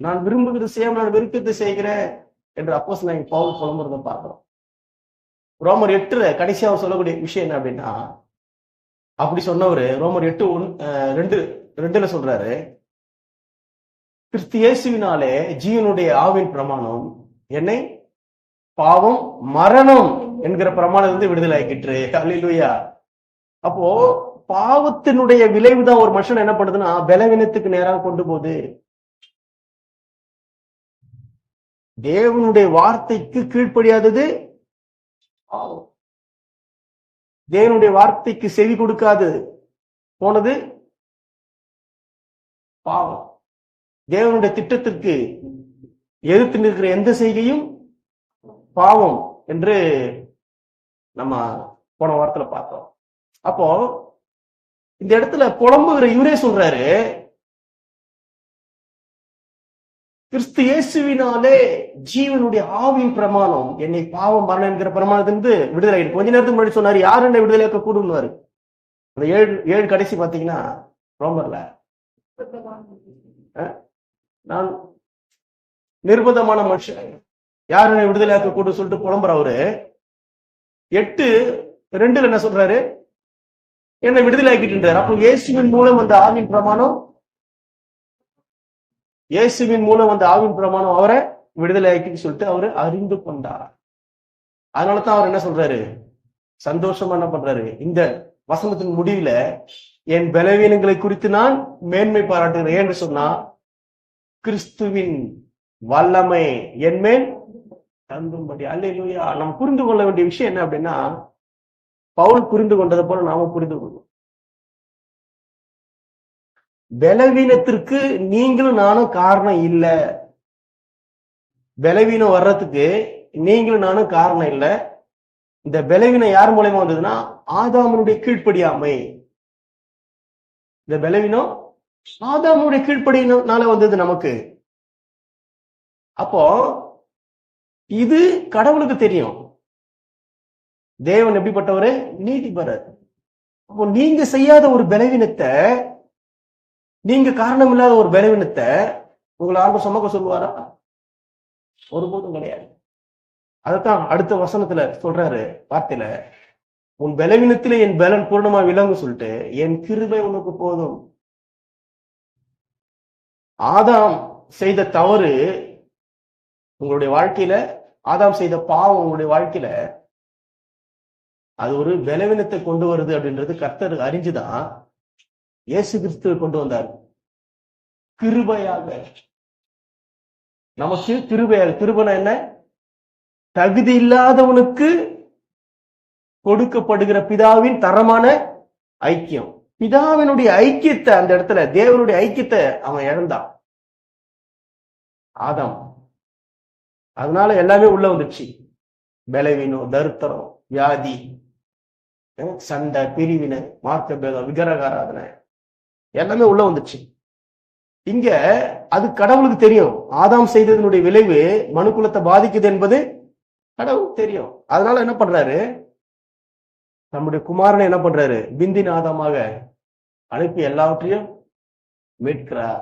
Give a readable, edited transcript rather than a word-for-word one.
நான் விரும்புகிறது செய்ய நான் வெறுக்கிறது செய்கிறேன் என்று அப்போஸ்தலன் பவுல் புலம்புறதை பார்க்கிறோம். ரோமர் 8 கடைசியா அவர் சொல்லக்கூடிய விஷயம் என்ன அப்படின்னா, அப்படி சொன்னவரு ரோமர் 8:2 சொல்றாரு, கிறிஸ்து இயேசுவினாலே ஜீவனுடைய ஆவின் பிரமாணம் என்னை பாவம் மரணம் என்கிற பிரமாணத்திலிருந்து விடுதலை ஆக்கிட்டு. அல்லேலூயா. அப்போ பாவத்தினுடைய விளைவுதான் ஒரு மனுஷன் என்ன பண்ணுதுன்னா பலவீனத்துக்கு நேராக கொண்டு போகுது. தேவனுடைய வார்த்தைக்கு கீழ்ப்படியாதது பாவம். தேவனுடைய வார்த்தைக்கு செவி கொடுக்காது போனது பாவம். தேவனுடைய திட்டத்திற்கு எதிர்த்து நிற்கிற எந்த செய்கையும் பாவம் என்று நம்ம போன வாரத்துல பார்த்தோம். அப்போ இந்த இடத்துல புலம்புகிற இவரே சொல்றாரு, கிறிஸ்து இயேசுவினாலே ஜீவனுடைய ஆவின் பிரமாணம் என்னை பாவம் மரணம் என்கிற பிரமாணத்திலிருந்து விடுதலை ஆயிடுச்சு. கொஞ்ச நேரத்துக்கு முன்னாடி சொன்னாரு, யார் என்னை விடுதலையாக்க கூடுவாரு. அந்த 7 கடைசி பாத்தீங்கன்னா ரோமர்ல நான் நிர்பந்தமான மனுஷன், யார் என்னை விடுதலையாக்க கூடும் சொல்லிட்டு புலம்புற அவரு 8:2 என்ன சொல்றாரு, என்னை விடுதலை ஆக்கிட்டு. அப்போ இயேசுவின் மூலம் அந்த ஆவின் பிரமாணம், இயேசுவின் மூலம் அந்த ஆவின் பிரமாணம் அவரை விடுதலை ஆக்கின்னு சொல்லிட்டு அவரு அறிந்து கொண்டார். அதனாலதான் அவர் என்ன சொல்றாரு, சந்தோஷமா என்ன பண்றாரு, இந்த வசனத்தின் முடிவுல என் பலவீனங்களை குறித்து நான் மேன்மை பாராட்டுகிறேன். ஏன்னு சொன்னா கிறிஸ்துவின் வல்லமை என்மேல் தங்கும்படி. அல்லேலூயா. நம்ம புரிந்து கொள்ள வேண்டிய விஷயம் என்ன அப்படின்னா, பவுல் புரிந்து கொண்டதை போல நாம புரிந்து கொள்வோம். பலவீனத்திற்கு நீங்களும் நானும் காரணம் இல்ல. பலவீனம் வர்றதுக்கு நீங்களும் நானும் காரணம் இல்ல. இந்த பலவீனம் யார் மூலமா வந்ததுன்னா ஆதாமுடைய கீழ்ப்படியாமை. இந்த பலவீனம் ஆதாமுடைய கீழ்ப்படியினால வந்தது நமக்கு. அப்போ இது கடவுளுக்கு தெரியும், தேவன் எப்படிப்பட்டவரு, நீதிபரர். அப்போ நீங்க செய்யாத ஒரு பலவீனத்தை, நீங்க காரணம் இல்லாத ஒரு பலவீனத்தை உங்களை ஆர்வம் சுமக்க சொல்லுவாரா? ஒருபோதும் கிடையாது. அதைத்தான் அடுத்த வசனத்துல சொல்றாரு வார்த்தையில, உன் பலவீனத்திலே என் பலன் பூர்ணமா விளங்கு சொல்லிட்டு, என் கிருபை உனக்கு போதும். ஆதாம் செய்த தவறு உங்களுடைய வாழ்க்கையில, ஆதாம் செய்த பாவம் உங்களுடைய வாழ்க்கையில அது ஒரு பலவீனத்தை கொண்டு வருது அப்படின்றது கர்த்தர் அறிஞ்சுதான் இயேசு கிறிஸ்துவை கொண்டு வந்தார். கிருபையாக நமக்கு கிருபையாக. கிருபைனா என்ன? தகுதி இல்லாதவனுக்கு கொடுக்கப்படுகிற பிதாவின் தரமான ஐக்கியம். பிதாவினுடைய ஐக்கியத்தை, அந்த இடத்துல தேவனுடைய ஐக்கியத்தை அவன் இழந்தான் ஆதாம். அதனால எல்லாமே உள்ள வந்துச்சு. பலவீனம், தரித்திரம், வியாதி, சண்டை, பிரிவினை, மார்க்க பேதம், விக்கிரகாராதனை எல்லாமே உள்ள வந்துச்சு. இங்க அது கடவுளுக்கு தெரியும். ஆதாம் செய்ததனுடைய விளைவு மனுக்குலத்தை பாதிக்குது என்பது கடவுளுக்கு தெரியும். அதனால என்ன பண்றாரு, நம்முடைய குமாரனை என்ன பண்றாரு, பிந்தின் ஆதாமாக அனுப்பி எல்லாவற்றையும் மீட்கிறார்.